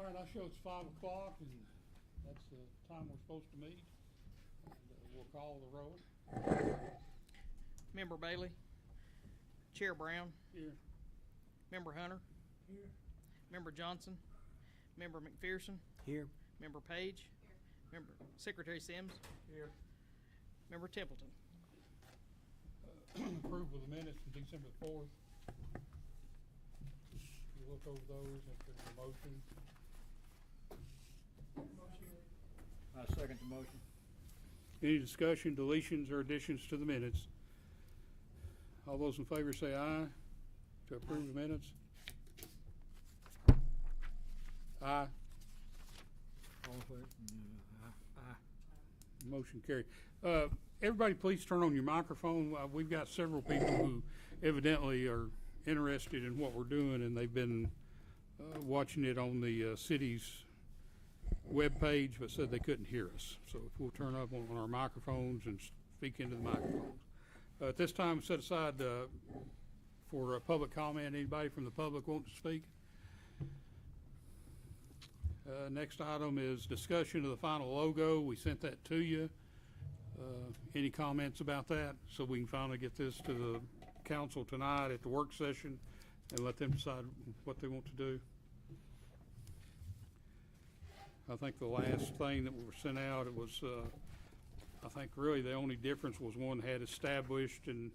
All right, I show it's 5 o'clock, and that's the time we're supposed to meet. And we'll call the roll. Member Bailey. Chair Brown. Here. Member Hunter. Here. Member Johnson. Member McPherson. Here. Member Page. Member Secretary Sims. Here. Member Templeton. Approval of the minutes from December 4th. You look over those, if there's a motion. I second the motion. Any discussion, deletions, or additions to the minutes? All those in favor say aye to approve the minutes. Aye. All in favor? Aye. Motion carried. Everybody please turn on your microphone. We've got several people who evidently are interested in what we're doing, and they've been watching it on the city's webpage, but said they couldn't hear us. So if we'll turn up on our microphones and speak into the microphones. At this time, set aside for public comment. Anybody from the public want to speak? Next item is discussion of the final logo. We sent that to you. Any comments about that? So we can finally get this to the council tonight at the work session and let them decide what they want to do. I think the last thing that was sent out, it was, I think really the only difference was one had established and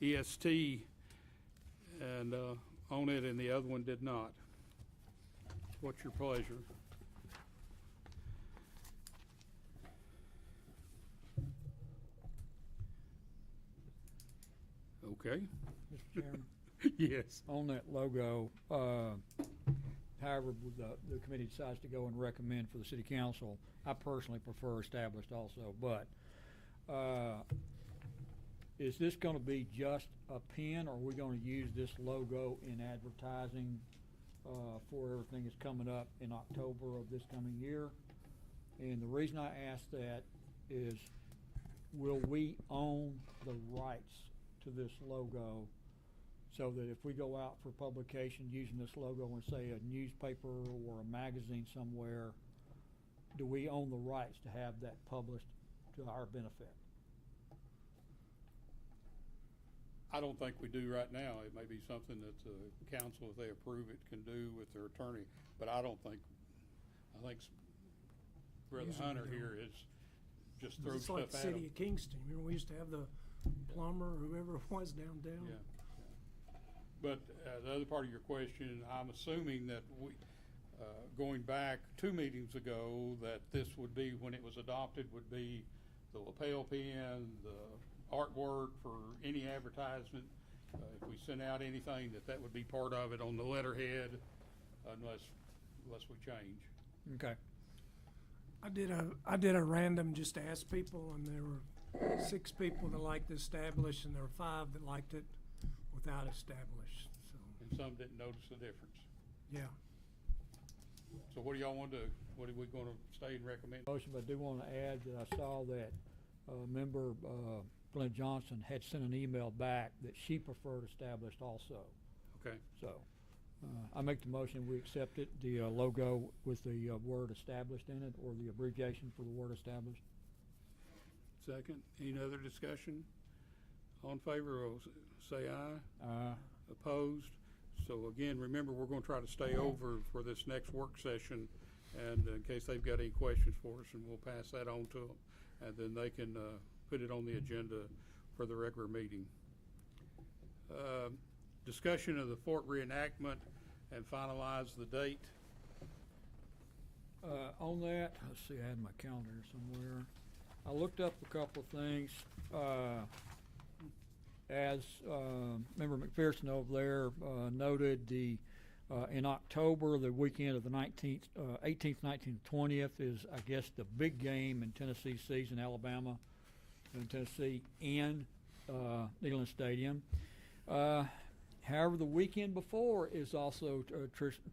EST and on it, and the other one did not. What's your pleasure? Okay. Mr. Chairman, Yes. on that logo, however, the committee decides to go and recommend for the city council, I personally prefer established also, but is this gonna be just a pin, or are we gonna use this logo in advertising for everything that's coming up in October of this coming year? And the reason I ask that is, will we own the rights to this logo, so that if we go out for publication using this logo in, say, a newspaper or a magazine somewhere, do we own the rights to have that published to our benefit? I don't think we do right now. It may be something that the council, if they approve it, can do with their attorney, but I think Brother Usually Hunter we here is just throw It's stuff like the at city them. of Kingston. Remember, we used to have the plumber or whoever it was downtown? Yeah. But the other part of your question, I'm assuming that we, going back 2 meetings ago, that this would be, when it was adopted, would be the lapel pin, the artwork for any advertisement. If we send out anything, that would be part of it on the letterhead, unless we change. Okay. I did a random just to ask people, and there were 6 people that liked it established, and there were 5 that liked it without established. So And some didn't notice the difference. yeah, So what do y'all want to do? What are we going to stay and recommend? Motion, but I do want to add that I saw that member Glenn Johnson had sent an email back that she preferred established also. Okay. So I make the motion, we accept it, the logo with the word established in it, or the abbreviation for the word established. Second, any other discussion? All in favor, say aye. Opposed? So again, remember, we're going to try to stay over for this next work session, and in case they've got any questions for us, and we'll pass that on to them, and then they can put it on the agenda for the regular meeting. Discussion of the fort reenactment and finalize the date. On that, let's see, I had my calendar somewhere. I looked up a couple of things. As Member McPherson over there noted, in October, the weekend of the 19th, 18th, 19th, 20th is, I guess, the big game in Tennessee season, Alabama and Tennessee, and Neyland Stadium. However, the weekend before is also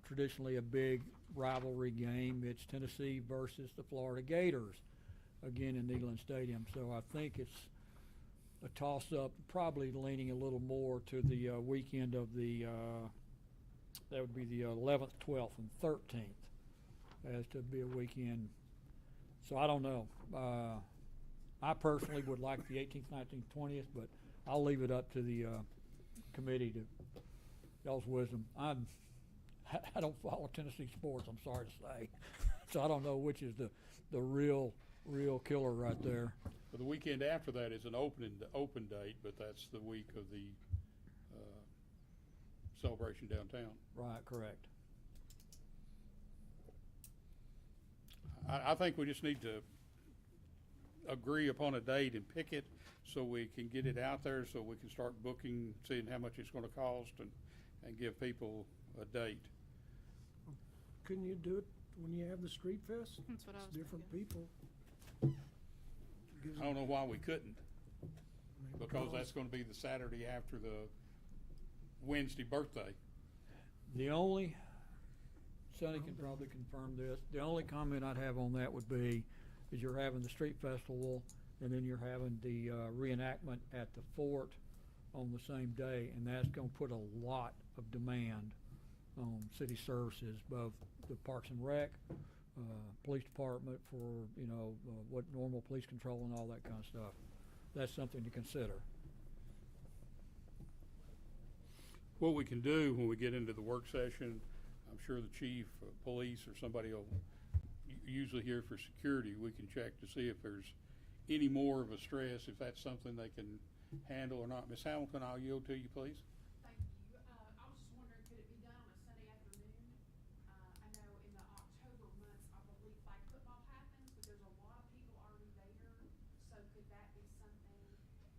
traditionally a big rivalry game. It's Tennessee versus the Florida Gators, again in Neyland Stadium. So I think it's a toss-up, probably leaning a little more to the weekend of the, that would be the 11th, 12th, and 13th. as to be a weekend. So I don't know. I personally would like the 18th, 19th, 20th, but I'll leave it up to the committee to y'all's wisdom. I don't follow Tennessee sports, I'm sorry to say. So I don't know which is the real killer right there. Well, the weekend after that is an open date, but that's the week of the celebration downtown. Right, correct. I think we just need to agree upon a date and pick it so we can get it out there, so we can start booking, seeing how much it's going to cost, and give people a date. Couldn't you do it when you have the street fest? That's what I was It's different thinking. people. Gives I don't them- know why we couldn't, I mean, because that's going to be the Saturday after the Wednesday birthday. The only, Sonny can probably confirm this, the only comment I'd have on that would be, is you're having the street festival, and then you're having the reenactment at the fort on the same day, and that's gonna put a lot of demand on city services, both the Parks and Rec, police department for, what normal police control and all that kind of stuff. That's something to consider. What we can do when we get into the work session, I'm sure the chief of police or somebody will, usually here for security, we can check to see if there's any more of a stress, if that's something they can handle or not. Ms. Hamilton, I'll yield to you, please. Thank you. I was just wondering, could it be done on a Sunday afternoon? I know in the October months, I believe flag football happens, but there's a lot of people already there. So could that be something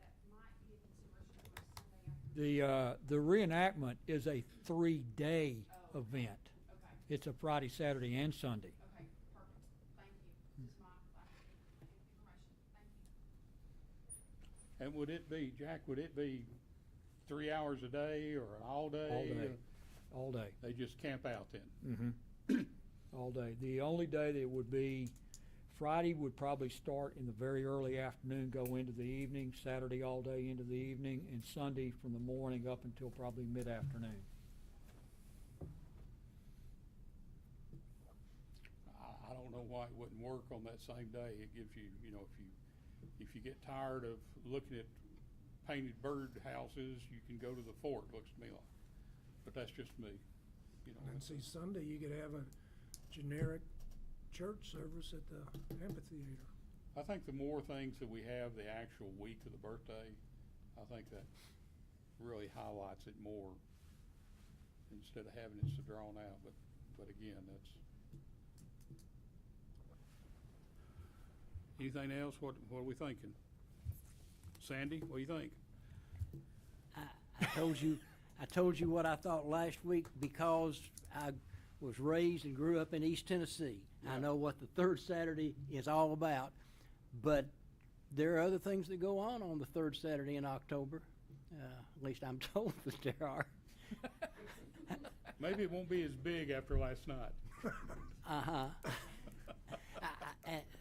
that might be a consideration for a Sunday afternoon? The reenactment is a 3-day Oh, event. Okay, It's a Friday, Saturday, and Sunday. okay, perfect. Thank you. Just my information. Thank you. And would it be, Jack, would it be 3 hours a day or an all day? All day. All day. They just camp out then? All day. The only day that would be, Friday would probably start in the very early afternoon, go into the evening, Saturday all day into the evening, and Sunday from the morning up until probably mid-afternoon. I don't know why it wouldn't work on that same day. It gives you, if you get tired of looking at painted bird houses, you can go to the fort, looks to me like. But that's just me, And see, Sunday, you could have a generic church service at the amphitheater. I think the more things that we have the actual week of the birthday, I think that really highlights it more instead of having it so drawn out. But again, that's. Anything else? What are we thinking? Sandy, what do you think? I told you what I thought last week because I was raised and grew up in East Tennessee. I Yeah. know what the third Saturday is all about, but there are other things that go on the third Saturday in October. At least I'm told that there are. Maybe it won't be as big after last night. Uh-huh.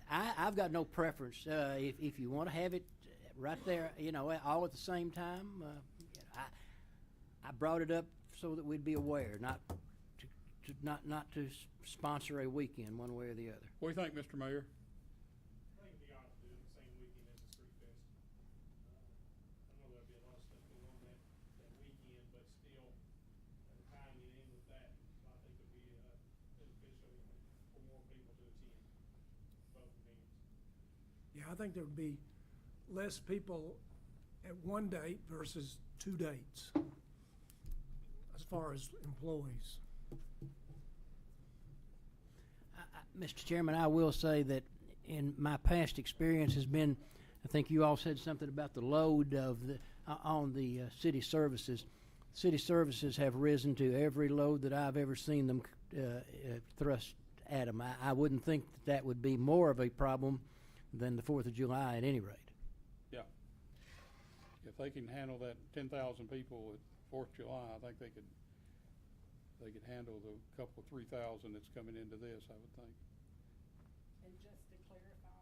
I've got no preference. If you want to have it right there, all at the same time, I brought it up so that we'd be aware, not to sponsor a weekend one way or the other. What do you think, Mr. Mayor? I think we ought to do it the same weekend as the street fest. I know there'll be a lot of stuff going on that weekend, but still, tying it in with that, I think would be beneficial for more people to attend both events. Yeah, I think there would be less people at one date versus 2 dates, as far as employees. Mr. Chairman, I will say that in my past experience has been, I think you all said something about the load of on the city services. City services have risen to every load that I've ever seen them thrust at them. I wouldn't think that would be more of a problem than the 4th of July at any rate. Yeah. If they can handle that 10,000 people at 4th of July, I think they could handle the couple of 3,000 that's coming into this, I would think. And just to clarify,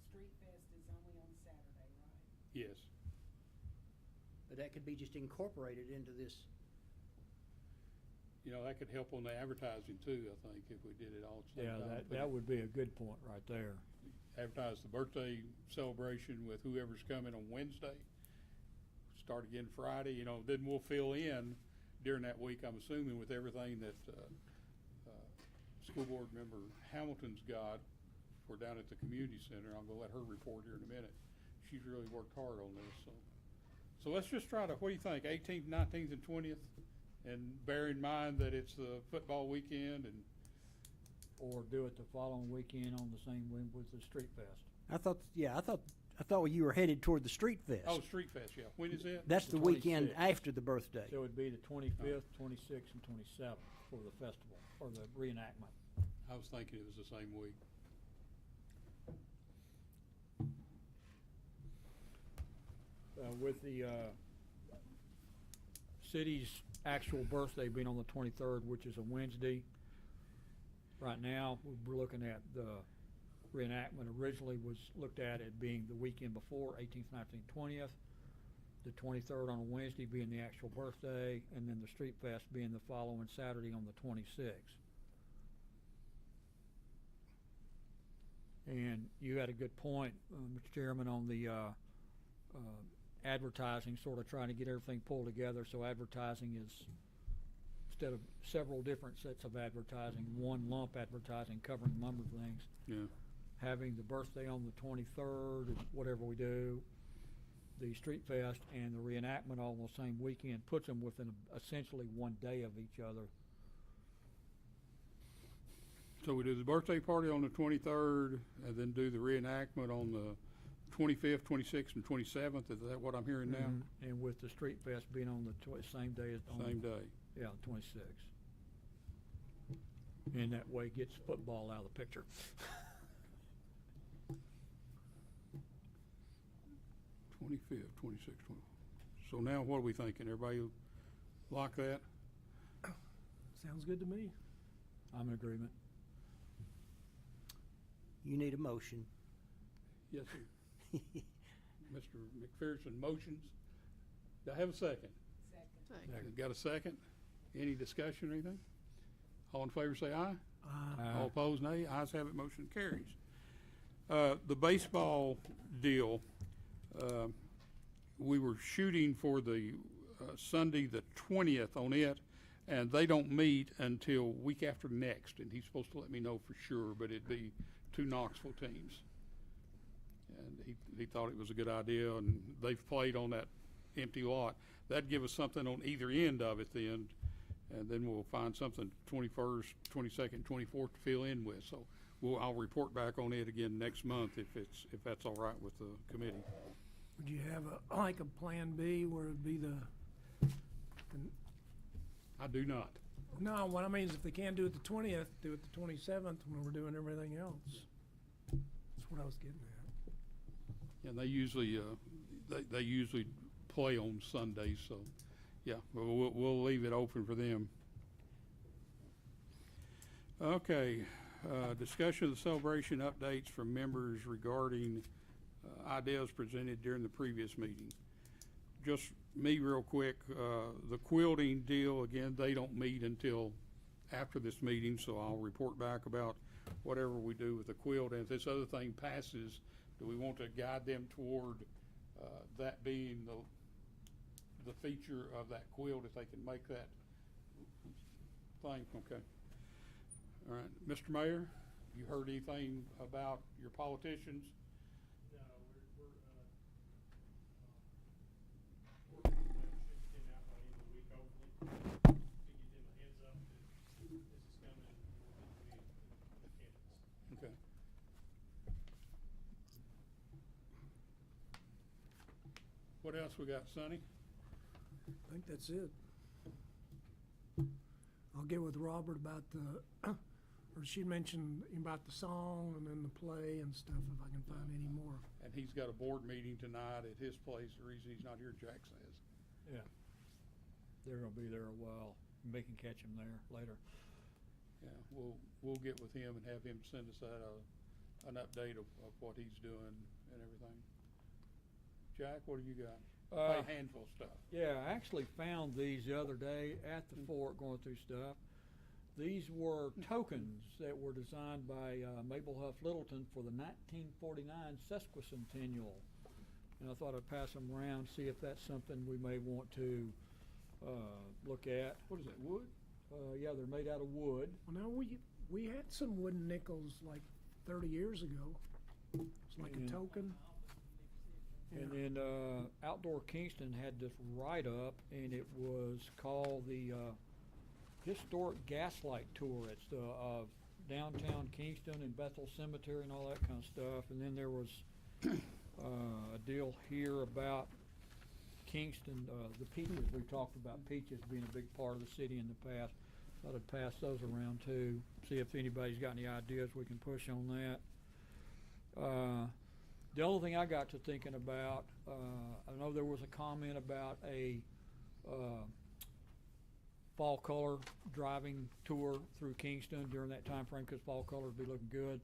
Street Fest is only on Saturday, right? Yes. But that could be just incorporated into this. You know, that could help on the advertising too, I think, if we did it all at the same Yeah, time. that would be a good point right there. Advertise the birthday celebration with whoever's coming on Wednesday. Start again Friday, you know, then we'll fill in during that week, I'm assuming, with everything that, school board member Hamilton's got. We're down at the community center. I'm gonna let her report here in a minute. She's really worked hard on this, so. So let's just try to, what do you think, 18th, 19th, and 20th? And bear in mind that it's the football weekend and. Or do it the following weekend on the same week with the Street Fest. I thought you were headed toward the Street Fest. Oh, Street Fest, yeah. When is it? That's the The weekend 26th. after the birthday. So it'd be the 25th, 26th, and 27th for the festival, or the reenactment. I was thinking it was the same week. With the city's actual birthday being on the 23rd, which is a Wednesday, right now we're looking at the reenactment originally was looked at it being the weekend before, 18th, 19th, 20th. The 23rd on a Wednesday being the actual birthday, and then the Street Fest being the following Saturday on the 26th. And you had a good point, Mr. Chairman, on the advertising, sort of trying to get everything pulled together. So advertising is, instead of several different sets of advertising, one lump advertising covering a number of things. Yeah. Having the birthday on the 23rd, whatever we do, the Street Fest and the reenactment all on the same weekend puts them within essentially one day of each other. So we do the birthday party on the 23rd, and then do the reenactment on the 25th, 26th, and 27th. Is that what I'm hearing now? And with the Street Fest being on the same day as on Same day. Yeah, 26th. And that way gets football out of the picture. 25th, 26th, 20. So now what are we thinking? Everybody like that? Sounds good to me. I'm in agreement. You need a motion. Yes, sir. Mr. McPherson motions. Do I have a second? Second. Got a second? Any discussion or anything? All in favor say aye. Aye. All opposed, nay. Ayes have it, motion carries. The baseball deal, we were shooting for the Sunday the 20th on it, and they don't meet until week after next, and he's supposed to let me know for sure, but it'd be two Knoxville teams. And he thought it was a good idea, and they've played on that empty lot. That'd give us something on either end of it then, and then we'll find something 21st, 22nd, 24th to fill in with. So I'll report back on it again next month if that's all right with the committee. Would you have like a plan B where it'd be the I do not. no, what I mean is if they can't do it the 20th, do it the 27th when we're doing everything else. That's what I was getting at. And they usually they usually play on Sundays, so yeah, we'll leave it open for them. Okay, discussion of the celebration updates from members regarding ideas presented during the previous meeting. Just me real quick, the quilting deal, again, they don't meet until after this meeting, so I'll report back about whatever we do with the quilt. And if this other thing passes, do we want to guide them toward that being the feature of that quilt, if they can make that thing? Okay. All right, Mr. Mayor, you heard anything about your politicians? No, we're working on that. Should get out by the end of the week, hopefully, to give them a heads up that this is coming and we'll get the candidates. Okay. What else we got, Sonny? I think that's it. I'll get with Robert about or she mentioned about the song and then the play and stuff, if I can find any more. And he's got a board meeting tonight at his place. The reason he's not here, Jack says. Yeah. They're gonna be there a while. They can catch him there later. Yeah, we'll get with him and have him send us an update of what he's doing and everything. Jack, what do you got? a handful of stuff. Yeah, I actually found these the other day at the fort going through stuff. These were tokens that were designed by Mabel Huff Littleton for the 1949 sesquicentennial. And I thought I'd pass them around, see if that's something we may want to look at. What is that, wood? Yeah, they're made out of wood. Well, now, we had some wooden nickels like 30 years ago. It's like Yeah. a token. And then Outdoor Kingston had this write-up, and it was called the Historic Gaslight Tour. It's the downtown Kingston and Bethel Cemetery and all that kind of stuff. And then there was a deal here about Kingston, the peaches. We talked about peaches being a big part of the city in the past. Thought I'd pass those around too, see if anybody's got any ideas we can push on that. The only thing I got to thinking about, I know there was a comment about a fall color driving tour through Kingston during that time frame, because fall colors be looking good.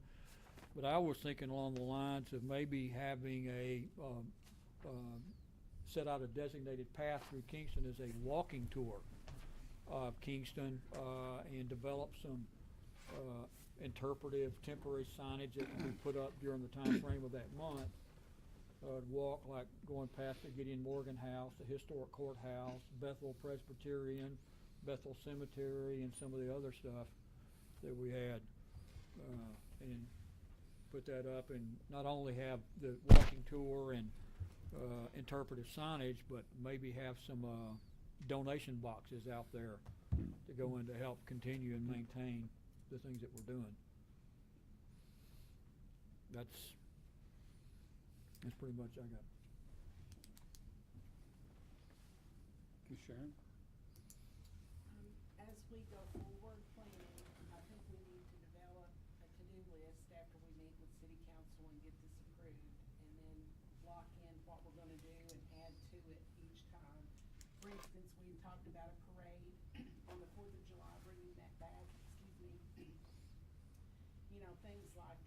But I was thinking along the lines of maybe having a set out a designated path through Kingston as a walking tour of Kingston, and develop some interpretive temporary signage that can be put up during the time frame of that month. Walk like going past the Gideon Morgan House, the historic courthouse, Bethel Presbyterian, Bethel Cemetery, and some of the other stuff that we had, and put that up, and not only have the walking tour and interpretive signage, but maybe have some donation boxes out there to go in to help continue and maintain the things that we're doing. That's pretty much I got. Ms. Sharon? As we go forward planning, I think we need to develop a to-do list after we meet with city council and get this approved, and then lock in what we're gonna do and add to it each time. For instance, we talked about a parade on the 4th of July, bringing that back, You know, things like,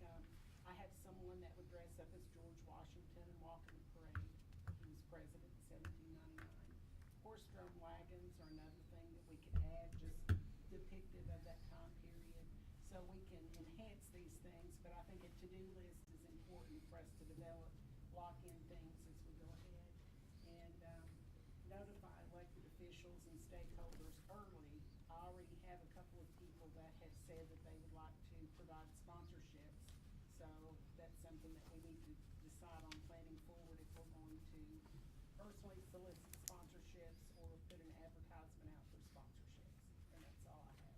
I had someone that would dress up as George Washington and walk in the parade. He was president in 1799. Horse-drawn wagons are another thing that we could add, just depictive of that time period. So we can enhance these things, but I think a to-do list is important for us to develop, lock in things as we go ahead. And notify elected officials and stakeholders early. I already have a couple of people that have said that they would like to provide sponsorships. So that's something that we need to decide on planning forward, if we're going to personally solicit sponsorships or put an advertisement out for sponsorships. And that's all I have.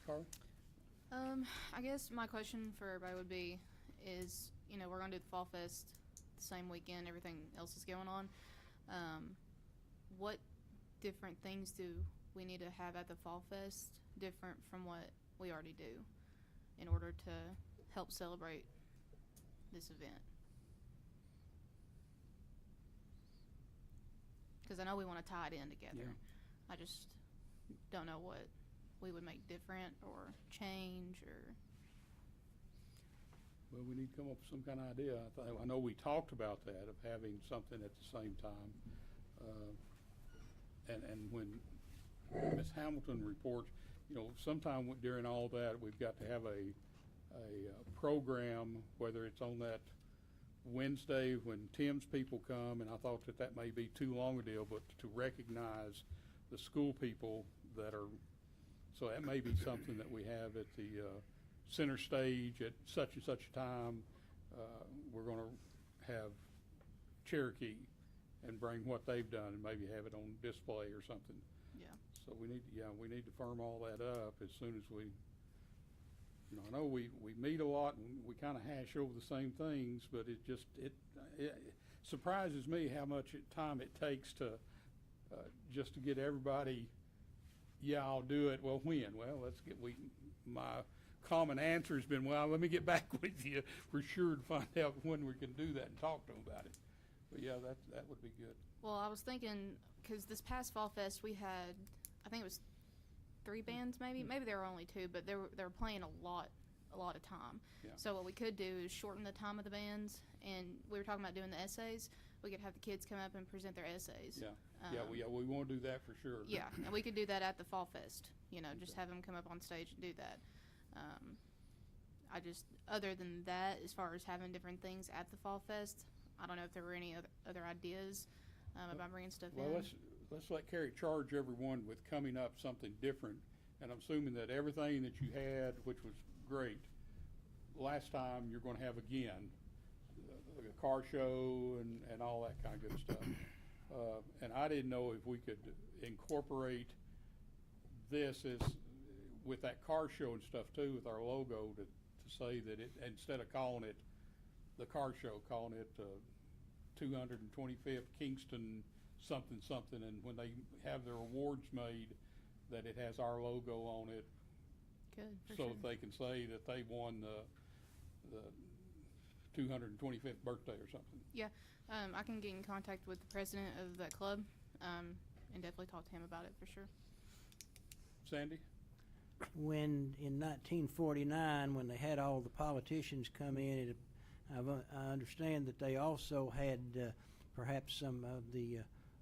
Carly? I guess my question for everybody would be is, you know, we're gonna do the Fall Fest the same weekend everything else is going on. What different things do we need to have at the Fall Fest different from what we already do in order to help celebrate this event? Because I know we want to tie it in together. Yeah. I just don't know what we would make different or change or. Well, we need to come up with some kind of idea. I know we talked about that, of having something at the same time. And when Ms. Hamilton reports, you know, sometime during all that, we've got to have a program, whether it's on that Wednesday when Tim's people come, and I thought that may be too long a deal, but to recognize the school people that are, so that may be something that we have at the center stage at such and such a time. We're going to have Cherokee and bring what they've done and maybe have it on display or something. Yeah. So we need to firm all that up as soon as we, you know, I know we meet a lot and we kind of hash over the same things, but it surprises me how much time it takes to just to get everybody, yeah, I'll do it. Well, when? Well, my common answer has been, well, let me get back with you for sure to find out when we can do that and talk to them about it. But yeah, that would be good. Well, I was thinking, because this past Fall Fest we had, I think it was 3 bands maybe. Maybe there were only 2, but they were playing a lot a lot of time. Yeah. So what we could do is shorten the time of the bands, and we were talking about doing the essays. We could have the kids come up and present their essays. Yeah, we want to do that for sure. Yeah, and we could do that at the Fall Fest. You know, just have them come up on stage and do that. Other than that, as far as having different things at the Fall Fest, I don't know if there were any other ideas about bringing stuff Well, in. let's let Carrie charge everyone with coming up something different. And I'm assuming that everything that you had, which was great, last time you're going to have again, the car show and all that kind of good stuff. And I didn't know if we could incorporate this as with that car show and stuff too, with our logo to say that it, instead of calling it the car show, calling it 225th Kingston something something, and when they have their awards made, that it has our logo on it, Good, for so sure. that they can say that they won the 225th birthday or something. I can get in contact with the president of that club and definitely talk to him about it for sure. Sandy? When in 1949, when they had all the politicians come in, I understand that they also had perhaps some of the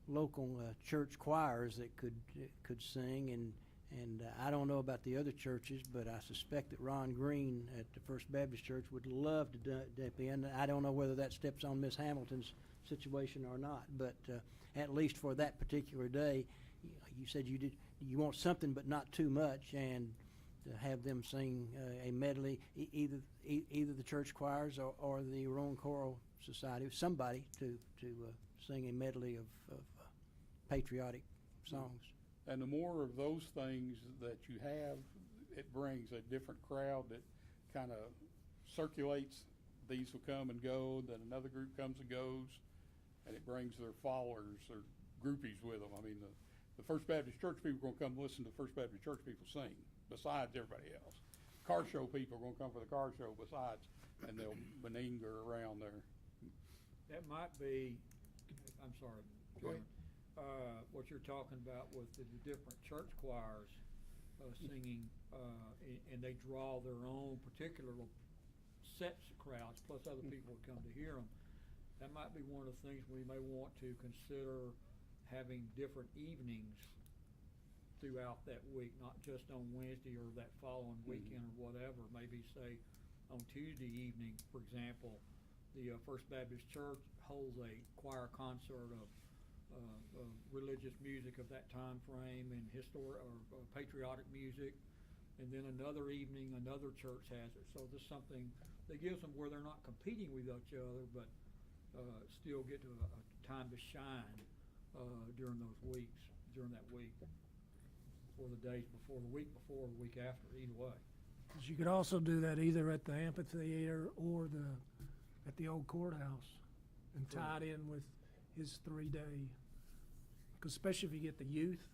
local church choirs that could sing, and I don't know about the other churches, but I suspect that Ron Green at the First Baptist Church would love to dip in. I don't know whether that steps on Miss Hamilton's situation or not, but at least for that particular day, you said you want something but not too much, and to have them sing a medley, either the church choirs or the Roman Choral Society, somebody to sing a medley of patriotic songs. And the more of those things that you have, it brings a different crowd that kind of circulates. These will come and go, then another group comes and goes, and it brings their followers or groupies with them. I mean, the First Baptist Church people are going to come listen to the First Baptist Church people sing, besides everybody else. Car show people are going to come for the car show besides, and they'll meander around there. That might be, I'm sorry, Go ahead. what you're talking about with the different church choirs singing, and they draw their own particular sets of crowds, plus other people would come to hear them. That might be one of the things we may want to consider, having different evenings throughout that week, not just on Wednesday or that following weekend or whatever. Maybe say on Tuesday evening, for example, the First Baptist Church holds a choir concert of religious music of that time frame and historic or patriotic music, and then another evening another church has it. So there's something that gives them where they're not competing with each other, but still get to a time to shine during those weeks, during that week, or the days before, the week before, the week after, either way. 'Cause you could also do that either at the amphitheater or at the old courthouse, and tie it in with his 3-day. Because especially if you get the youth,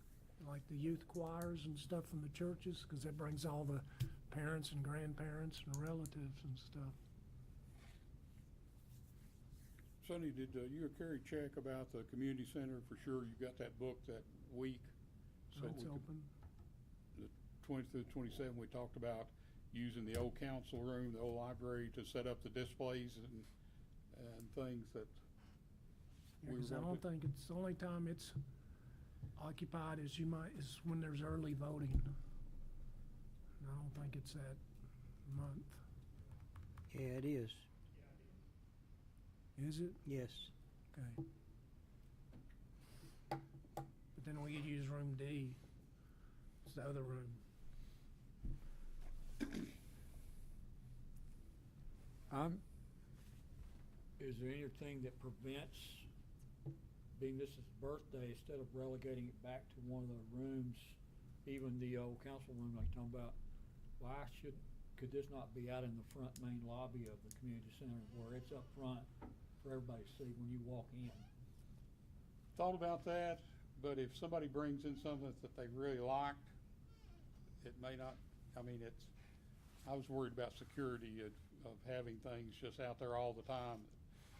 like the youth choirs and stuff from the churches, because that brings all the parents and grandparents and relatives and stuff. Sonny, did you or Carrie check about the community center? For sure, you got that book that week. So It's we could- open. the 20th through 27th, we talked about using the old council room, the old library, to set up the displays and things that we were Because I gonna don't do. think it's, the only time it's occupied is when there's early voting. And I don't think it's that month. Yeah, it is. Is it? Yes. Okay. But then we could use room D. It's the other room. Is there anything that prevents, being this is birthday, instead of relegating it back to one of the rooms, even the old council room like talking about, could this not be out in the front main lobby of the community center where it's up front for everybody to see when you walk in? Thought about that, but if somebody brings in something that they really liked, it may not, I was worried about security of having things just out there all the time.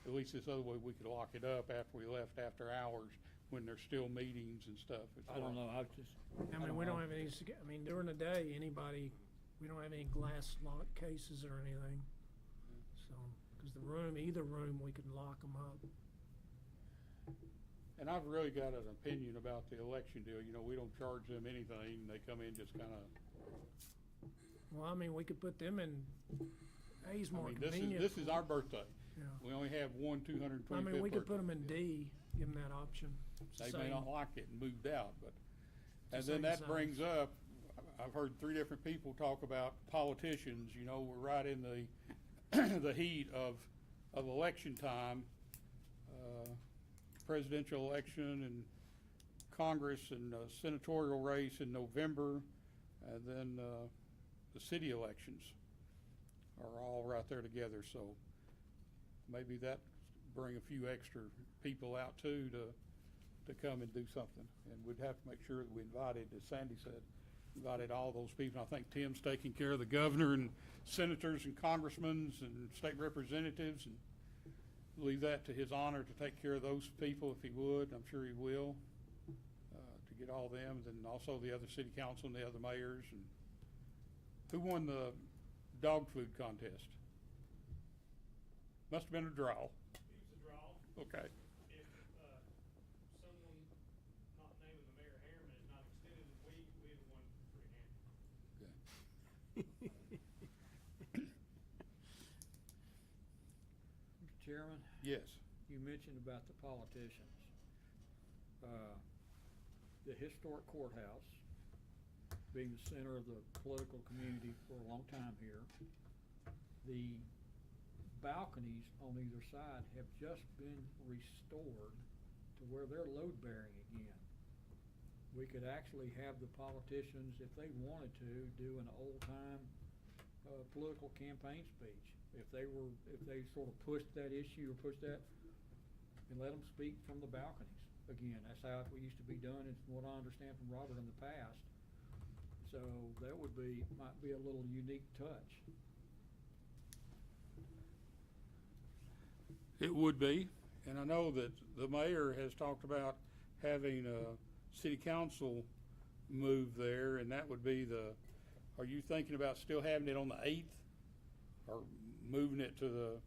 At least this other way, we could lock it up after we left after hours when there's still meetings and stuff. I don't know, I was just. I mean, we don't have any, during the day, anybody We don't have any glass lock cases or anything. So, because the room, either room, we could lock them up. And I've really got an opinion about the election deal. You know, we don't charge them anything. They come in just kind of, Well, I mean, we could put them in A's I more mean, convenient. this is our birthday. Yeah. We only have one 225th I mean, we could put them birthday. in D, give them that option. It's the They may same. not like it and moved out, but, and It's the then same that size. brings up, I've heard 3 different people talk about politicians. You know, we're right in the, the heat of election time. Presidential election and Congress and senatorial race in November, and then the city elections are all right there together. So maybe that bring a few extra people out too to come and do something. And we'd have to make sure that we invited, as Sandy said, invited all those people. I think Tim's taking care of the governor and senators and congressmen and state representatives, and leave that to his honor to take care of those people if he would. I'm sure he will, to get all them. And then also the other city council and the other mayors. And who won the dog food contest? Must have been a draw. It was a draw. Okay. If, someone not naming the mayor Harriman is not extended a week, we'd have won pretty handy. Mr. Chairman, Yes. you mentioned about the politicians. The historic courthouse, being the center of the political community for a long time here, the balconies on either side have just been restored to where they're load bearing again. We could actually have the politicians, if they wanted to, do an old time political campaign speech. If they sort of pushed that issue or pushed that, and let them speak from the balconies. Again, that's how it used to be done, and from what I understand from Robert in the past. So that might be a little unique touch. It would be, and I know that the mayor has talked about having a city council move there, and that would be are you thinking about still having it on the 8th? Or moving it to the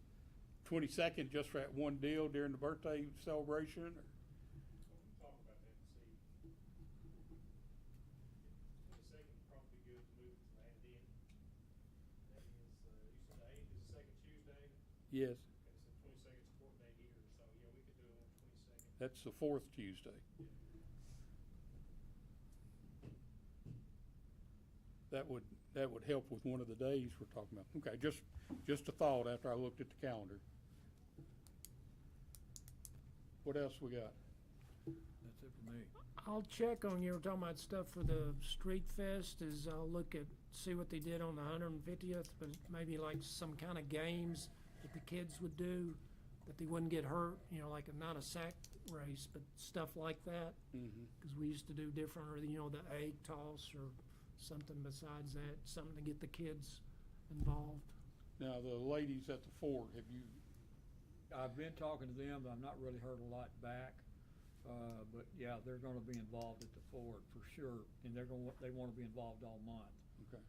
22nd just for that one deal during the birthday celebration? We can talk about that and see. 22nd would probably be good to move it to that end. That is, you said the 8th is the second Tuesday? Yes, Okay, so 22nd is court day here, so yeah, we could do it on the 22nd. that's the 4th Tuesday. That would help with one of the days we're talking about. Okay, just a thought after I looked at the calendar. What else we got? That's it for me. I'll check on, you were talking about stuff for the Street Fest, I'll look at, see what they did on the 150th, but maybe like some kind of games that the kids would do, that they wouldn't get hurt, like not a sack race, but stuff like that. Mm-hmm. Because we used to do different, or, the egg toss or something besides that, something to get the kids involved. Now, the ladies at the fort, have you, I've been talking to them, but I've not really heard a lot back. But yeah, they're gonna be involved at the fort for sure, and they wanna be involved all month. okay,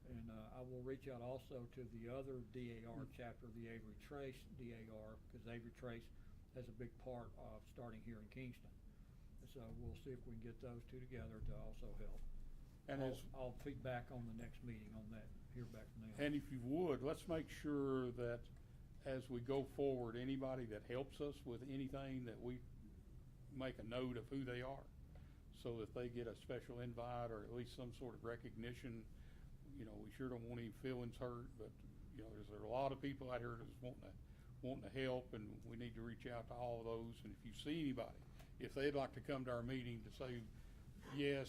And I will reach out also to the other DAR chapter, the Avery Trace DAR, because Avery Trace has a big part of starting here in Kingston. And so we'll see if we can get those two together to also help. and I'll feedback on the next meeting on that, hear back from them. and if you would, let's make sure that as we go forward, anybody that helps us with anything, that we make a note of who they are, so that they get a special invite or at least some sort of recognition. We sure don't want any feelings hurt, but, there's a lot of people out here that's wanting to help, and we need to reach out to all of those. And if you see anybody, if they'd like to come to our meeting to say, yes,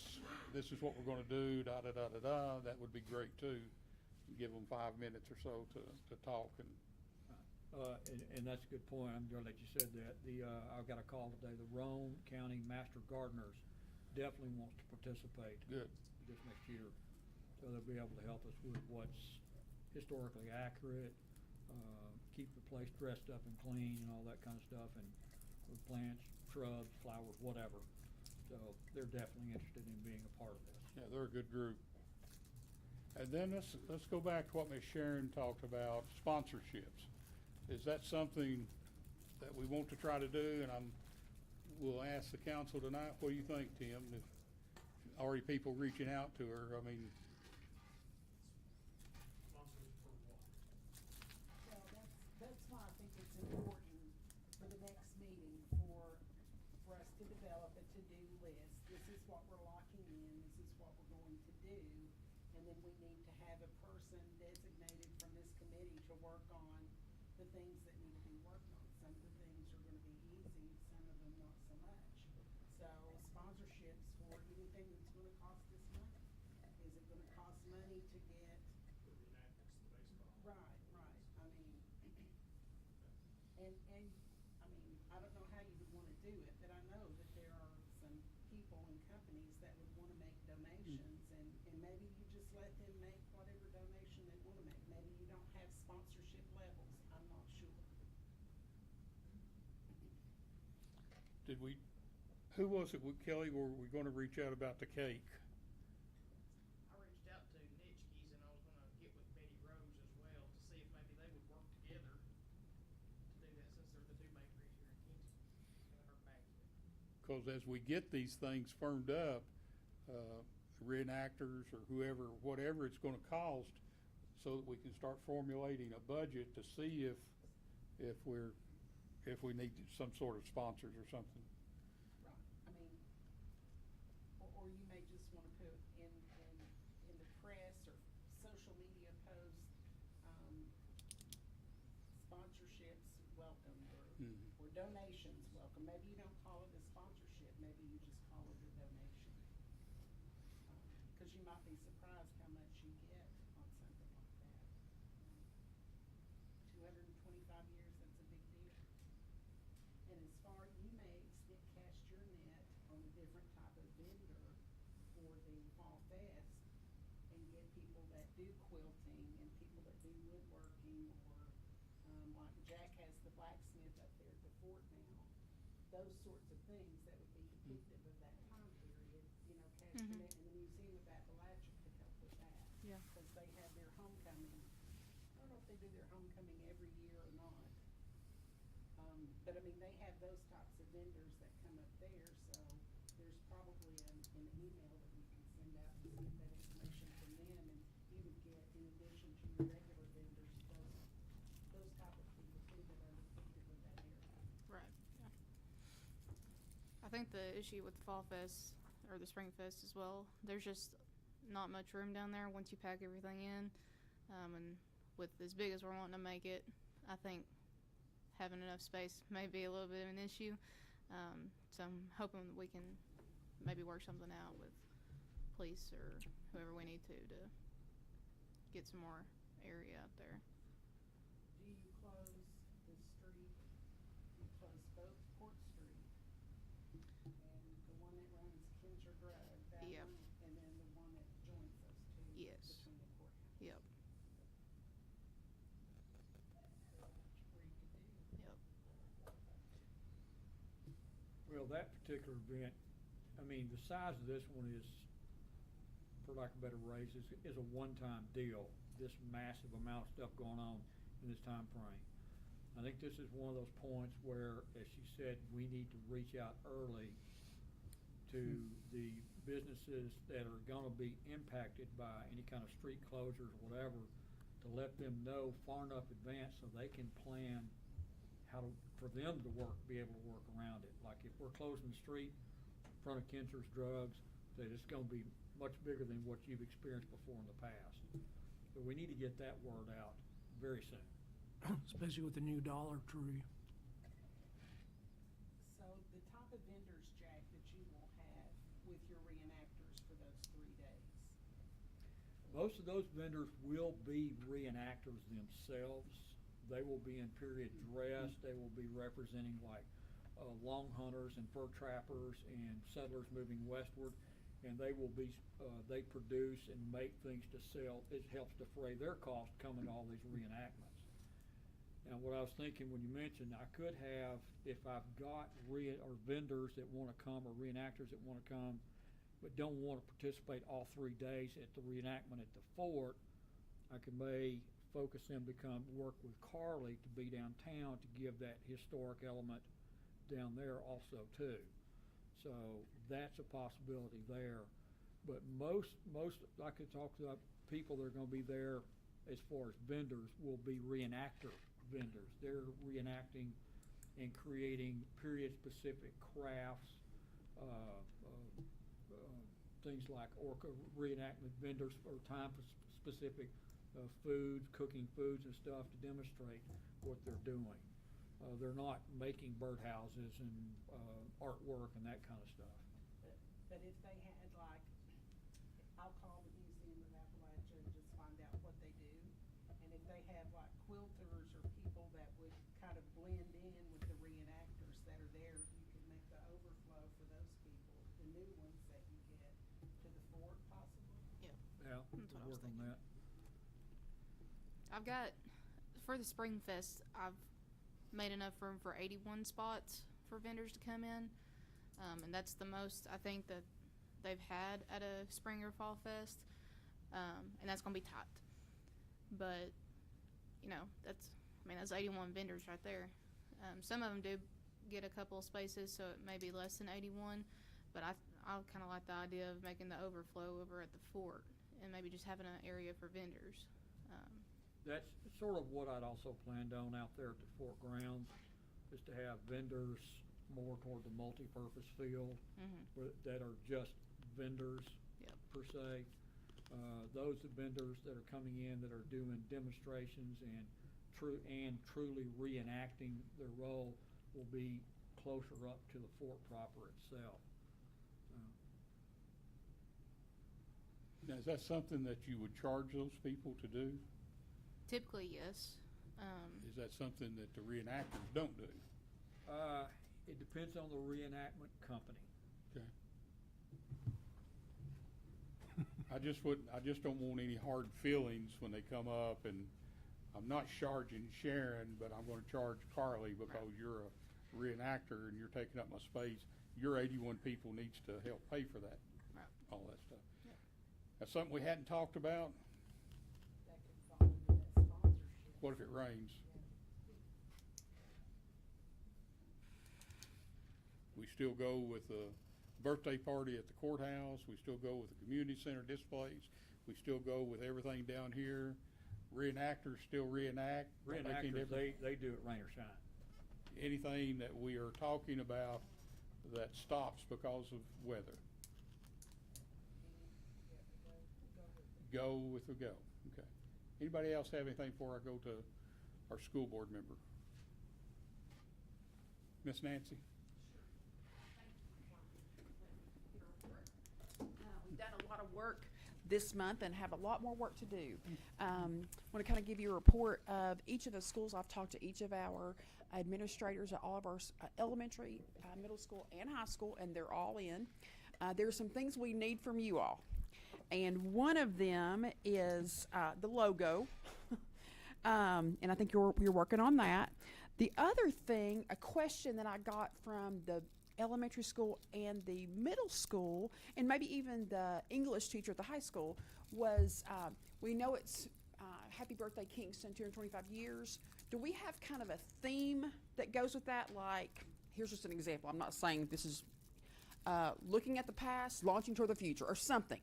this is what we're gonna do, da-da-da-da-da, that would be great too. Give them 5 minutes or so to talk. And And that's a good point. I'm glad that you said that. I got a call today. The Roane County Master Gardeners definitely wants to participate good. this next year. So they'll be able to help us with what's historically accurate, keep the place dressed up and clean and all that kind of stuff, and with plants, shrubs, flowers, whatever. So they're definitely interested in being a part of this. Yeah, they're a good group. And then let's go back to what Ms. Sharon talked about, sponsorships. Is that something that we want to try to do? And we'll ask the council tonight, what do you think, Tim? If already people reaching out to her, I mean, Sponsors for what? Well, that's why I think it's important for the next meeting for us to develop a to-do list. This is what we're locking in, this is what we're going to do. And then we need to have a person designated from this committee to work on the things that need to be worked on. Some of the things are gonna be easy, some of them not so much. So sponsorships for anything that's gonna cost us money. Is it gonna cost money to get? The reenactments, the baseball. Right, I mean, I mean, I don't know how you would wanna do it, but I know that there are some people and companies that would wanna make donations, and maybe you just let them make whatever donation they wanna make. Maybe you don't have sponsorship levels, I'm not sure. did we, who was it, Kelly, were we gonna reach out about the cake? I reached out to Nitschke's and I was gonna get with Betty Rose as well to see if maybe they would work together to do that, since they're the two bakeries here in Kingston. Haven't heard back yet. Because as we get these things firmed up, reenactors or whoever, whatever it's gonna cost, so that we can start formulating a budget to see if we need some sort of sponsors or something. Right, I mean, or you may just wanna put in the press or social media posts, sponsorships welcomed, or donations welcome. Maybe you don't call it a sponsorship, maybe you just call it a donation. Cause you might be surprised how much you get on something like that. 225 years, that's a big deal. And as far, you may cast your net on a different type of vendor for the Fall Fest and get people that do quilting and people that do woodworking, or, like Jack has the blacksmith up there at the fort now. Those sorts of things that would be depictive of that time period, you know, cast your net, and the Museum of Appalachia could help with that. Yeah. Cause they have their homecoming, I don't know if they do their homecoming every year or not. But I mean, they have those types of vendors that come up there, so there's probably an email that we can send out to get that information from them, and you would get, in addition to your regular vendors, those type of people too that are depicted with that area. Right. Yeah. I think the issue with the Fall Fest or the Spring Fest as well, there's just not much room down there once you pack everything in. And with as big as we're wanting to make it, I think having enough space may be a little bit of an issue. So I'm hoping that we can maybe work something out with police or whoever we need to get some more area up there. Do you close the street, you close both Court Street, and the one that runs Kincher Road, that Yep. one, and then the one that joins those two? Yes. Between the courthouse? Yep. Where you could do. Yep. Well, that particular event, I mean, the size of this one is, for lack of a better phrase, is a one-time deal. This massive amount of stuff going on in this time frame. I think this is one of those points where, as she said, we need to reach out early to the businesses that are gonna be impacted by any kind of street closures or whatever, to let them know far enough advance so they can plan how to, for them to be able to work around it. Like if we're closing the street in front of Kincher's Drugs, that it's gonna be much bigger than what you've experienced before in the past. So we need to get that word out very soon. Especially with the new Dollar Tree. So the type of vendors, Jack, that you will have with your reenactors for those 3 days? Most of those vendors will be reenactors themselves. They will be in period dress. They will be representing like long hunters and fur trappers and settlers moving westward. And they will be, they produce and make things to sell. It helps defray their cost coming to all these reenactments. Now, what I was thinking when you mentioned, I could have, if I've got vendors that want to come or reenactors that want to come, but don't want to participate all 3 days at the reenactment at the fort, I may focus them to come work with Carly to be downtown to give that historic element down there also too. So that's a possibility there. But most I could talk to people that are going to be there as far as vendors will be reenactor vendors. They're reenacting and creating period-specific crafts, things like orca reenactment vendors or time-specific foods, cooking foods and stuff to demonstrate what they're doing. They're not making birdhouses and artwork and that kind of stuff. But if they had like, I'll call the Museum of Appalachia and just find out what they do. And if they have like quilters or people that would kind of blend in with the reenactors that are there, you could make the overflow for those people, the new ones that you get to the fort possibly. Yeah, That's what I was work on that. I've got, for the Spring Fest, I've made enough room for 81 spots for vendors to come in. And that's the most I think that they've had at a spring or fall fest. And that's going to be tight. But, you know, that's 81 vendors right there. Some of them do get a couple of spaces, so it may be less than 81. But I kind of like the idea of making the overflow over at the fort and maybe just having an area for vendors. That's sort of what I'd also planned on out there at the fort grounds, is to have vendors more toward the multi-purpose field that are just vendors per se. Those vendors that are coming in that are doing demonstrations and truly reenacting their role will be closer up to the fort proper itself. Now, is that something that you would charge those people to do? Typically, yes. Is that something that the reenactors don't do? It depends on the reenactment company. Okay. I just don't want any hard feelings when they come up, and I'm not charging Sharon, but I'm gonna charge Carly because you're a reenactor and you're taking up my space. Your 81 people needs to help pay for that, all that stuff. Yep. That's something we hadn't talked about. That could fall under that sponsorship. What if it rains? We still go with the birthday party at the courthouse. We still go with the community center displays. We still go with everything down here. Reenactors still reenact. Reenactors, they do it rain or shine. Anything that we are talking about that stops because of weather. Go with the go. Okay. Anybody else have anything before I go to our school board member? Miss Nancy? We've done a lot of work this month and have a lot more work to do. Want to kind of give you a report of each of the schools. I've talked to each of our administrators at all of our elementary, middle school, and high school, and they're all in. There are some things we need from you all. And one of them is the logo. And I think you're working on that. The other thing, a question that I got from the elementary school and the middle school, and maybe even the English teacher at the high school, was we know it's Happy Birthday Kingston, 225 years. Do we have kind of a theme that goes with that? Like, here's just an example. I'm not saying this is looking at the past, launching toward the future, or something.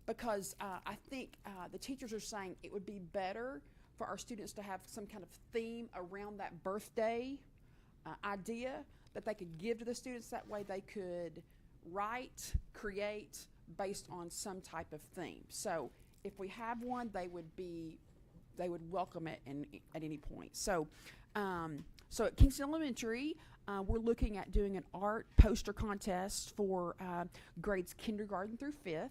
Because I think the teachers are saying it would be better for our students to have some kind of theme around that birthday idea that they could give to the students. That way they could write, create based on some type of theme. So if we have one, they would welcome it at any point. So at Kingston Elementary, we're looking at doing an art poster contest for grades kindergarten through 5th.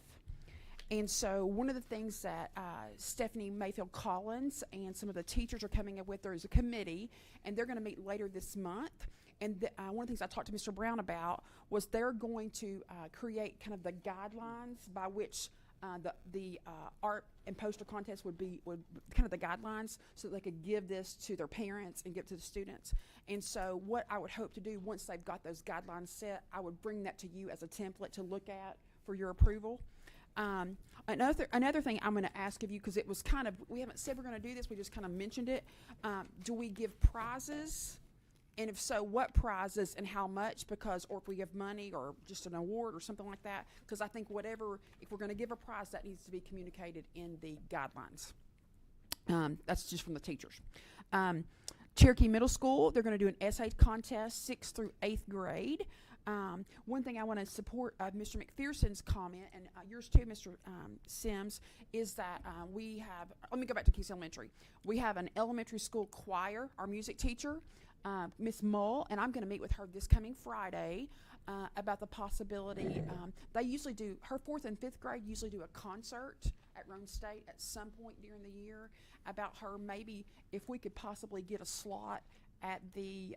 And so one of the things that Stephanie Mayfield Collins and some of the teachers are coming up with, there is a committee, and they're going to meet later this month. And one of the things I talked to Mr. Brown about was they're going to create kind of the guidelines by which the art and poster contest would kind of the guidelines, so that they could give this to their parents and give it to the students. And so what I would hope to do once they've got those guidelines set, I would bring that to you as a template to look at for your approval. Another thing I'm going to ask of you, because it was kind of, we haven't said we're going to do this, we just kind of mentioned it. Do we give prizes? And if so, what prizes and how much? Because, or if we give money or just an award or something like that. Because I think whatever, if we're going to give a prize, that needs to be communicated in the guidelines. That's just from the teachers. Cherokee Middle School, they're going to do an essay contest, 6th through 8th grade. One thing I want to support Mr. McPherson's comment, and yours too, Mr. Sims, is that we have, let me go back to Kingston Elementary. We have an elementary school choir, our music teacher, Miss Mull, and I'm going to meet with her this coming Friday about the possibility. They usually do, her 4th and 5th grade usually do a concert at Rhone State at some point during the year about her, maybe if we could possibly get a slot at the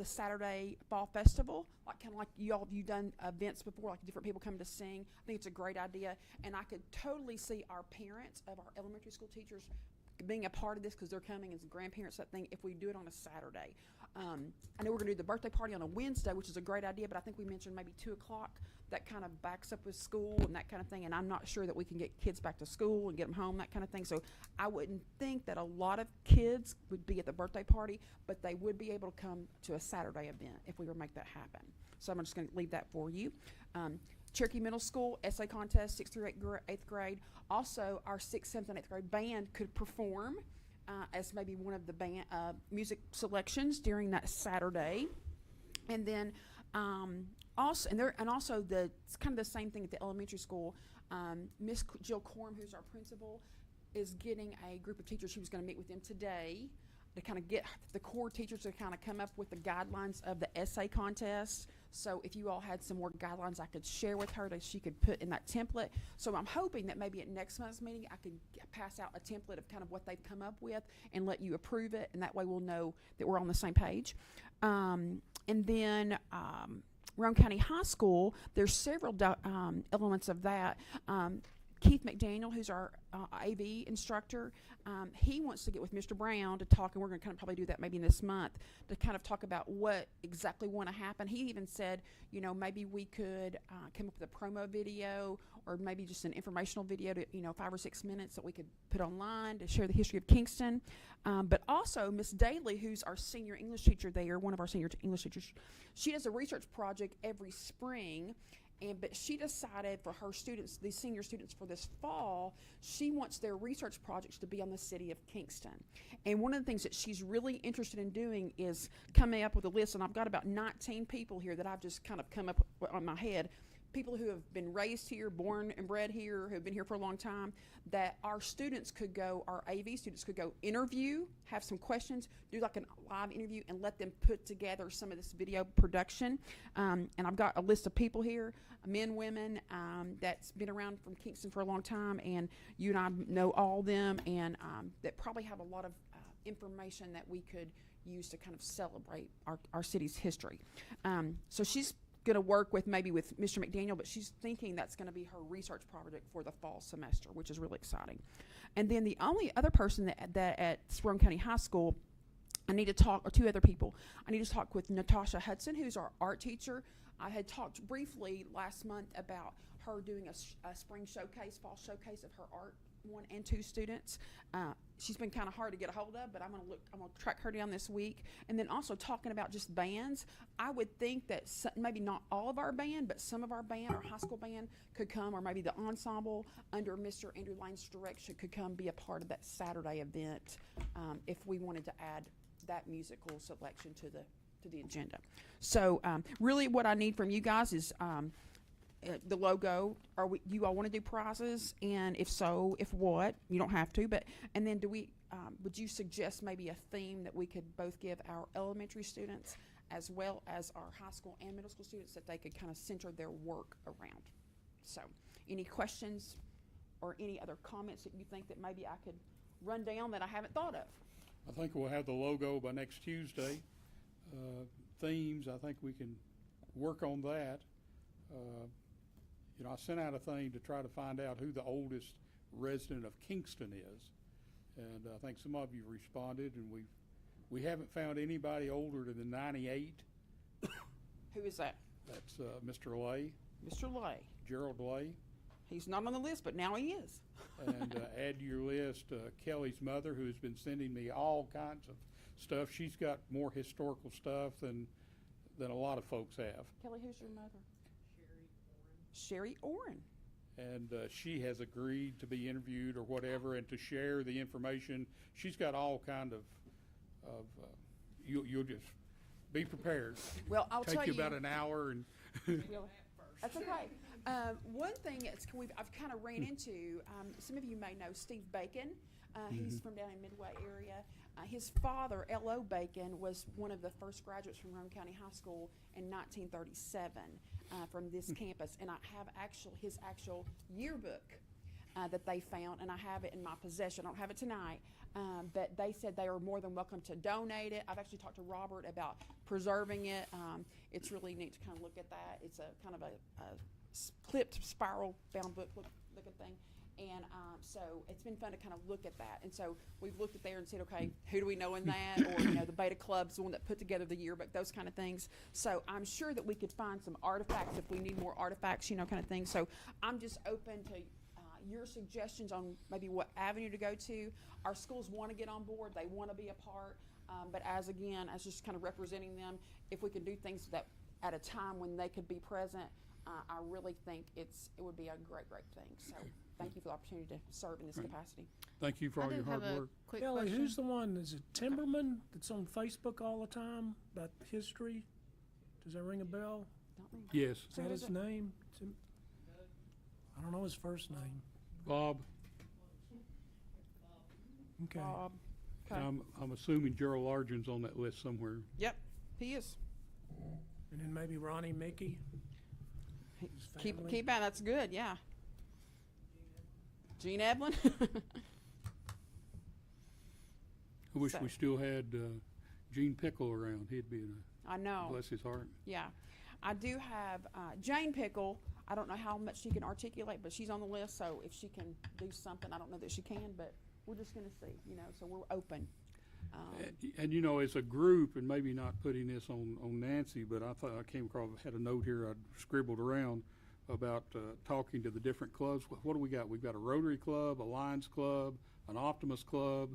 Saturday Fall Festival, like kind of like you've done events before, like different people come to sing. I think it's a great idea, and I could totally see our parents of our elementary school teachers being a part of this because they're coming as grandparents, that thing, if we do it on a Saturday. I know we're going to do the birthday party on a Wednesday, which is a great idea, but I think we mentioned maybe 2 o'clock. That kind of backs up with school and that kind of thing, and I'm not sure that we can get kids back to school and get them home, that kind of thing. So I wouldn't think that a lot of kids would be at the birthday party, but they would be able to come to a Saturday event if we were to make that happen. So I'm just going to leave that for you. Cherokee Middle School essay contest, 6th through 8th grade. Also, our 6th, 7th, and 8th grade band could perform as maybe one of the band music selections during that Saturday. And then also it's kind of the same thing at the elementary school. Miss Jill Corm, who's our principal, is getting a group of teachers. She was going to meet with them today to kind of get the core teachers to kind of come up with the guidelines of the essay contest. So if you all had some more guidelines I could share with her that she could put in that template. So I'm hoping that maybe at next month's meeting I could pass out a template of kind of what they've come up with and let you approve it, and that way we'll know that we're on the same page. And then Roane County High School, there's several elements of that. Keith McDaniel, who's our AV instructor, he wants to get with Mr. Brown to talk, and we're going to kind of probably do that maybe this month, to kind of talk about what exactly want to happen. He even said, you know, maybe we could come up with a promo video or maybe just an informational video to, 5 or 6 minutes that we could put online to share the history of Kingston. But also Miss Daly, who's our senior English teacher there, one of our senior English teachers, she does a research project every spring. But she decided for her students, these senior students for this fall, she wants their research projects to be on the city of Kingston. And one of the things that she's really interested in doing is coming up with a list, and I've got about 19 people here that I've just kind of come up on my head, people who have been raised here, born and bred here, who have been here for a long time, that our students could go, our AV students could go interview, have some questions, do like a live interview, and let them put together some of this video production. And I've got a list of people here, men, women, that's been around from Kingston for a long time, and you and I know all of them, and that probably have a lot of information that we could use to kind of celebrate our city's history. So she's going to work with maybe with Mr. McDaniel, but she's thinking that's going to be her research project for the fall semester, which is really exciting. And then the only other person that at Roane County High School I need to talk, or 2 other people, I need to talk with Natasha Hudson, who's our art teacher. I had talked briefly last month about her doing a spring showcase, fall showcase of her art 1 and 2 students. She's been kind of hard to get a hold of, but I'm gonna track her down this week. And then also talking about just bands, I would think that maybe not all of our band, but some of our band, our high school band, could come, or maybe the ensemble under Mr. Andrew Lane's direction could come be a part of that Saturday event, if we wanted to add that musical selection to the agenda. So really what I need from you guys is the logo. You all want to do prizes, and if so, if what? You don't have to, but and then would you suggest maybe a theme that we could both give our elementary students as well as our high school and middle school students that they could kind of center their work around? So any questions or any other comments that you think that maybe I could run down that I haven't thought of? I think we'll have the logo by next Tuesday. Themes, I think we can work on that. I sent out a thing to try to find out who the oldest resident of Kingston is, and I think some of you responded, and we haven't found anybody older than 98. Who is that? That's Mr. Lay. Mr. Lay. Gerald Lay. He's not on the list, but now he is. And add to your list Kelly's mother, who has been sending me all kinds of stuff. She's got more historical stuff than a lot of folks have. Kelly, who's your mother? Sherry Oren. And she has agreed to be interviewed or whatever, and to share the information. She's got all kind of you'll just be prepared. Well, I'll tell Take you you. about an hour, and That's okay. One thing I've kind of ran into, some of you may know Steve Bacon. He's from down in Midway area. His father, L.O. Bacon, was one of the first graduates from Rome County High School in 1937 from this campus. And I have his actual yearbook that they found, and I have it in my possession. I don't have it tonight, but they said they are more than welcome to donate it. I've actually talked to Robert about preserving it. It's really neat to kind of look at that. It's a kind of a clipped spiral bound book looking thing. And so it's been fun to kind of look at that. And so we've looked at there and said, okay, who do we know in that? Or, the Beta Club's the one that put together the yearbook, those kind of things. So I'm sure that we could find some artifacts if we need more artifacts, kind of thing. So I'm just open to your suggestions on maybe what avenue to go to. Our schools want to get on board. They want to be a part. But as just kind of representing them, if we can do things that at a time when they could be present, I really think it would be a great, great thing. So thank you for the opportunity to serve in this capacity. thank you for I all do your hard have a work. quick Kelly, question. who's the one, is it Timberman that's on Facebook all the time about history? Does that ring a bell? Don't we? Yes, Is that his name? I don't know his first name. Bob. Okay. Bob. Okay. I'm assuming Gerald Arjun's on that list somewhere. Yep, he is. And then maybe Ronnie Mickey. His family. Keep out. That's good. Yeah. Gene Evelyn. I wish So- we still had Gene Pickle around. He'd be I know. bless his heart. Yeah, I do have Jane Pickle. I don't know how much she can articulate, but she's on the list. So if she can do something, I don't know that she can, but we're just going to see. So we're open. And as a group, and maybe not putting this on Nancy, but I thought I came across, had a note here I scribbled around about talking to the different clubs. What do we got? We've got a Rotary Club, a Lions Club, an Optimus Club.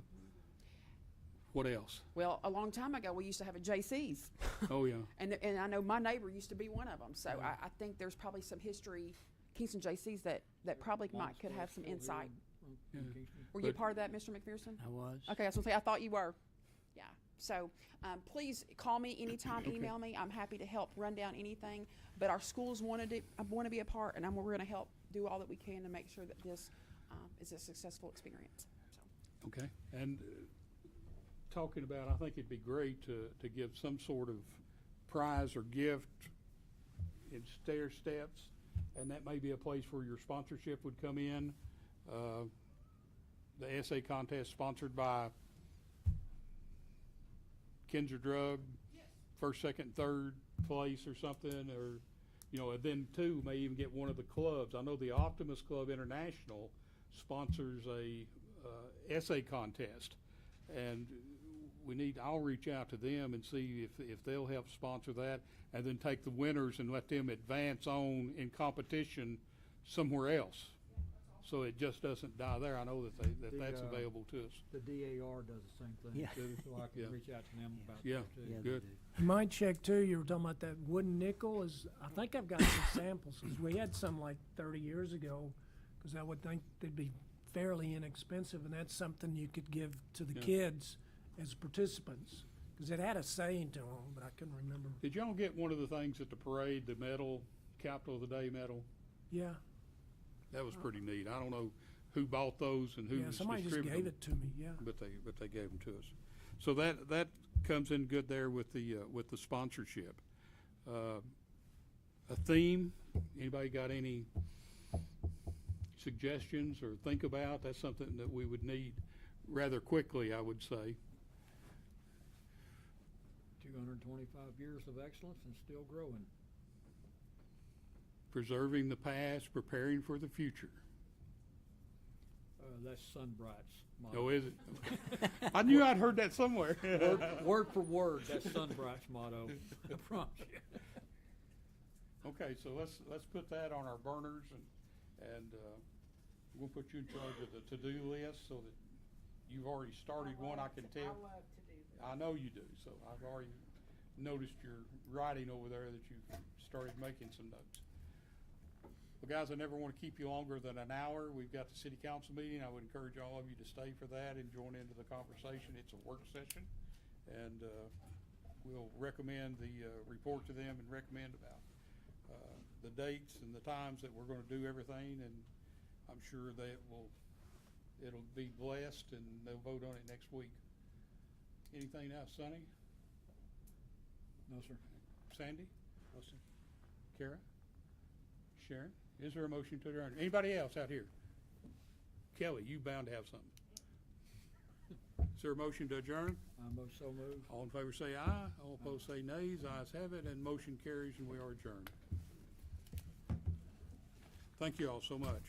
What else? Well, a long time ago, we used to have a JC's, Oh, yeah. and I know my neighbor used to be one of them. So I think there's probably some history, Kingston JC's that probably could have some insight. Yeah. Were you a But- part of that, Mr. McPherson? I was. Okay, I was gonna say, I thought you were. Yeah. So please call me anytime, email me. I'm happy to help run down anything. But our schools want to be a part, and we're going to help do all that we can to make sure that this is a successful experience. So. Okay. And talking about, I think it'd be great to give some sort of prize or gift in stair steps, and that may be a place where your sponsorship would come in. The essay contest sponsored by Kinzer Drug, first, second, third place or something, or and then two may even get one of the clubs. I know the Optimus Club International sponsors a essay contest, and I'll reach out to them and see if they'll help sponsor that, and then take the winners and let them advance on in competition somewhere else. So it just doesn't die there. I know that's available to us. The DAR does the same thing Yeah. too, so I can Yeah. reach out to them about Yeah. that too. Yeah, they Good. do. You might check too, you were talking about that wooden nickel I think I've got some samples, because we had some like 30 years ago, because I would think they'd be fairly inexpensive, and that's something you could give to the Yeah. kids as participants, because it had a saying to them, but I couldn't remember. Did y'all get one of the things at the parade, the medal, Capital of the Day medal? Yeah, That was pretty neat. I don't know who bought those and who yeah, was somebody just distributing gave them, it to me, yeah. but they gave them to us. So that comes in good there with the sponsorship. A theme. Anybody got any suggestions or think about? That's something that we would need rather quickly, I would say. 225 years of excellence and still growing. Preserving the past, preparing for the future. That's Sunbright's motto. Oh, is it? I knew I'd heard that somewhere. Word for word, that's Sunbright's motto. I promise you. Okay, so let's put that on our burners, and we'll put you in charge of the to-do list so that you've already started one, I can tell. I love to do this. I know you do, so I've already noticed your writing over there that you've started making some notes. Well, guys, I never want to keep you longer than an hour. We've got the city council meeting. I would encourage all of you to stay for that and join into the conversation. It's a work session, and we'll recommend the report to them and recommend about the dates and the times that we're going to do everything, and I'm sure that it'll be blessed, and they'll vote on it next week. Anything else, Sonny? No, sir. Sandy? No, sir. Kara? Sharon? Is there a motion to adjourn? Anybody else out here? Kelly, you bound to have something. Is there a motion to adjourn? I'm most so moved. All in favor say aye. All opposed say nays. Ayes have it, and motion carries, and we are adjourned. Thank you all so much.